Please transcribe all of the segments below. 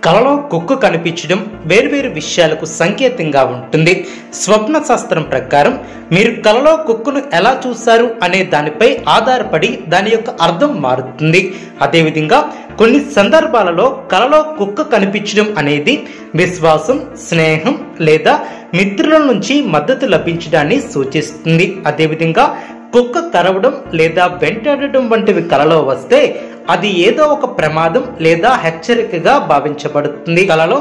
కలలో కుక్క కనిపించడం వేర్వేరు విషయాలకు సంకేతంగా ఉంటుంది. స్వప్న శాస్త్రం ప్రకారం మీరు కలలో కుక్కను ఎలా చూశారు అనే దానిపై ఆధారపడి దాని యొక్క అర్థం మారుతుంది. అదేవిధంగా కొన్ని సందర్భాలలో కలలో కుక్క కనిపించడం అనేది విశ్వాసం, స్నేహం లేదా మిత్రుల నుంచి మద్దతు లభించడాన్ని సూచిస్తుంది. అదేవిధంగా కుక్క కరవడం లేదా వెంటాడటం వంటివి కలలో వస్తే అది ఏదో ఒక ప్రమాదం లేదా హెచ్చరికగా భావించబడుతుంది. కలలో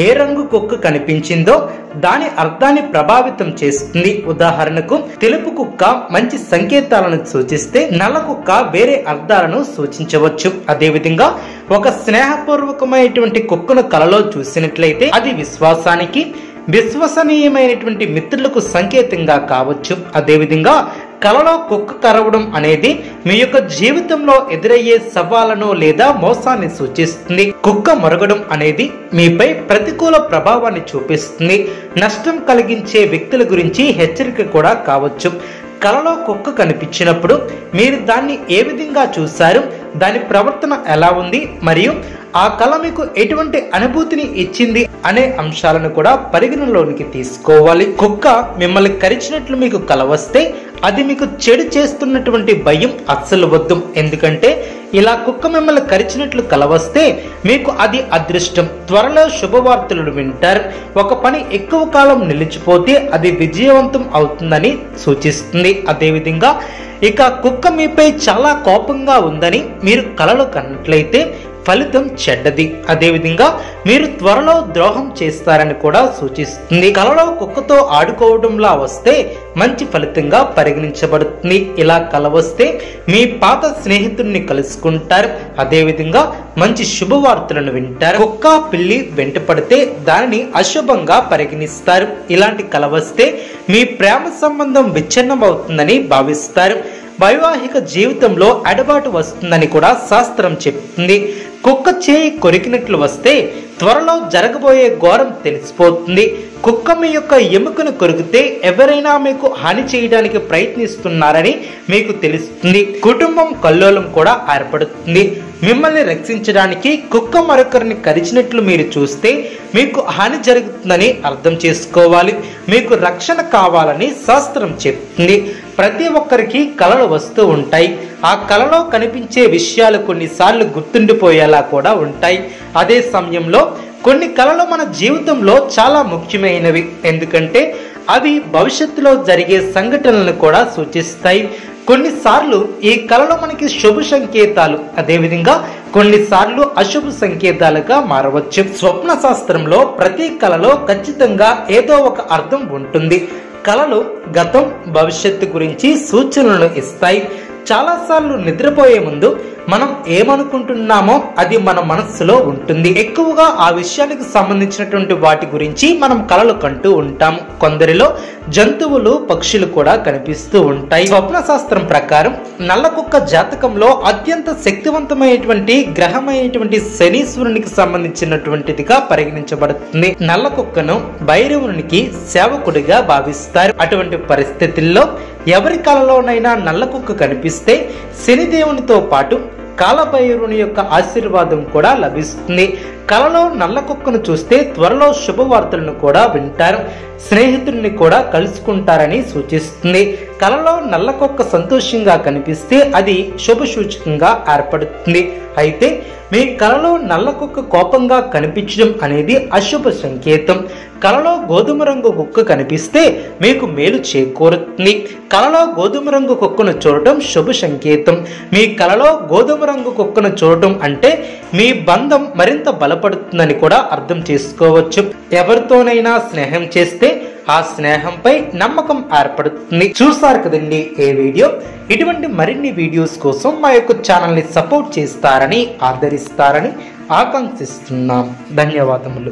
ఏ రంగు కుక్క కనిపించిందో దాని అర్థాన్ని ప్రభావితం చేస్తుంది. ఉదాహరణకు తెలుపు కుక్క మంచి సంకేతాలను సూచిస్తే నల్ల కుక్క వేరే అర్థాలను సూచించవచ్చు. అదేవిధంగా ఒక స్నేహపూర్వకమైనటువంటి కుక్కను కలలో చూసినట్లయితే అది విశ్వాసానికి, విశ్వసనీయమైనటువంటి మిత్రులకు సంకేతంగా కావచ్చు. అదేవిధంగా కలలో కుక్క కరవడం అనేది మీ యొక్క జీవితంలో ఎదురయ్యే సవాళ్లను లేదా మోసాన్ని సూచిస్తుంది. కుక్క మొరగడం అనేది మీపై ప్రతికూల ప్రభావాన్ని చూపిస్తుంది. నష్టం కలిగించే వ్యక్తుల గురించి హెచ్చరిక కూడా కావచ్చు. కలలో కుక్క కనిపించినప్పుడు మీరు దాన్ని ఏ విధంగా చూశారు, దాని ప్రవర్తన ఎలా ఉంది మరియు ఆ కళ మీకు ఎటువంటి అనుభూతిని ఇచ్చింది అనే అంశాలను కూడా పరిగణలోనికి తీసుకోవాలి. కుక్క మిమ్మల్ని కరిచినట్లు మీకు కల వస్తే అది మీకు చెడు చేస్తున్నటువంటి భయం అస్సలు వద్దు. ఎందుకంటే ఇలా కుక్క మిమ్మల్ని కరిచినట్లు కల వస్తే మీకు అది అదృష్టం, త్వరలో శుభవార్తలను వింటారు. ఒక పని ఎక్కువ కాలం నిలిచిపోతే అది విజయవంతం అవుతుందని సూచిస్తుంది. అదేవిధంగా ఇక కుక్క మీపై చాలా కోపంగా ఉందని మీరు కలలో కన్నట్లయితే ఫలితం చెడ్డది. అదేవిధంగా మీరు త్వరలో ద్రోహం చేస్తారని కూడా సూచిస్తుంది. కలలో కుక్కతో ఆడుకోవడంలా వస్తే మంచి ఫలితంగా పరిగణించబడుతుంది. ఇలా కల వస్తే మీ పాత స్నేహితుడిని కలుసుకుంటారు. అదేవిధంగా మంచి శుభవార్తలను వింటారు. కుక్క, పిల్లి వెంట పడితే దానిని అశుభంగా పరిగణిస్తారు. ఇలాంటి కల వస్తే మీ ప్రేమ సంబంధం విచ్ఛిన్నం అవుతుందని భావిస్తారు. వైవాహిక జీవితంలో ఎడబాటు వస్తుందని కూడా శాస్త్రం చెప్తుంది. కుక్క చేయి కొరికినట్లు వస్తే త్వరలో జరగబోయే ఘోరం తెలిసిపోతుంది. కుక్క మీ యొక్క ఎముకను కొరికితే ఎవరైనా మీకు హాని చేయడానికి ప్రయత్నిస్తున్నారని మీకు తెలుస్తుంది. కుటుంబం కల్లోలం కూడా ఏర్పడుతుంది. మిమ్మల్ని రక్షించడానికి కుక్క మరొకరిని కరిచినట్లు మీరు చూస్తే మీకు హాని జరుగుతుందని అర్థం చేసుకోవాలి. మీకు రక్షణ కావాలని శాస్త్రం చెప్తుంది. ప్రతి ఒక్కరికి కలలు వస్తూ ఉంటాయి. ఆ కలలో కనిపించే విషయాలు కొన్నిసార్లు గుర్తుండిపోయేలా కూడా ఉంటాయి. అదే సమయంలో కొన్ని కలలు మన జీవితంలో చాలా ముఖ్యమైనవి. ఎందుకంటే అవి భవిష్యత్తులో జరిగే సంఘటనలను కూడా సూచిస్తాయి. కొన్నిసార్లు ఈ కళలు మనకి శుభ సంకేతాలు, అదేవిధంగా కొన్నిసార్లు అశుభ సంకేతాలుగా మారవచ్చు. స్వప్న శాస్త్రంలో ప్రతి కళలో ఖచ్చితంగా ఏదో ఒక అర్థం ఉంటుంది. కళలు గతం, భవిష్యత్తు గురించి సూచనలను ఇస్తాయి. చాలాసార్లు నిద్రపోయే ముందు మనం ఏమనుకుంటున్నామో అది మన మనస్సులో ఉంటుంది. ఎక్కువగా ఆ విషయానికి సంబంధించినటువంటి వాటి గురించి మనం కలలు కంటూ ఉంటాము. కొందరిలో జంతువులు, పక్షులు కూడా కనిపిస్తూ ఉంటాయి. స్వప్న శాస్త్రం ప్రకారం నల్ల కుక్క జాతకంలో అత్యంత శక్తివంతమైనటువంటి గ్రహమైనటువంటి శనీశ్వరునికి సంబంధించినటువంటిదిగా పరిగణించబడుతుంది. నల్ల కుక్కను భైరవునికి సేవకుడిగా భావిస్తారు. అటువంటి పరిస్థితుల్లో ఎవరి కలలోనైనా నల్ల కుక్క కనిపిస్తే శనిదేవునితో పాటు కాలభైరవుని యొక్క ఆశీర్వాదం కూడా లభిస్తుంది. కలలో నల్ల కుక్కను చూస్తే త్వరలో శుభవార్తలను కూడా వింటారు. స్నేహితుడిని కూడా కలుసుకుంటారని సూచిస్తుంది. కలలో నల్ల కుక్క సంతోషంగా కనిపిస్తే అది శుభ సూచకంగా ఏర్పడుతుంది. అయితే మీ కలలో నల్ల కుక్క కోపంగా కనిపించడం అనేది అశుభ సంకేతం. కలలో గోధుమ రంగు కుక్క కనిపిస్తే మీకు మేలు చేకూరుతుంది. కలలో గోధుమ రంగు కుక్కను చూడటం శుభ సంకేతం. మీ కలలో గోధుమ రంగు కుక్కను చూడటం అంటే మీ బంధం మరింత బలపడుతుందని కూడా అర్థం చేసుకోవచ్చు. ఎవరితోనైనా స్నేహం చేస్తే ఆ స్నేహంపై నమ్మకం ఏర్పడుతుంది. చూసారు కదండి ఈ వీడియో. ఇటువంటి మరిన్ని వీడియోస్ కోసం మా యొక్క ఛానల్ని సపోర్ట్ చేస్తారని, ఆదరిస్తారని ఆకాంక్షిస్తున్నాం. ధన్యవాదములు.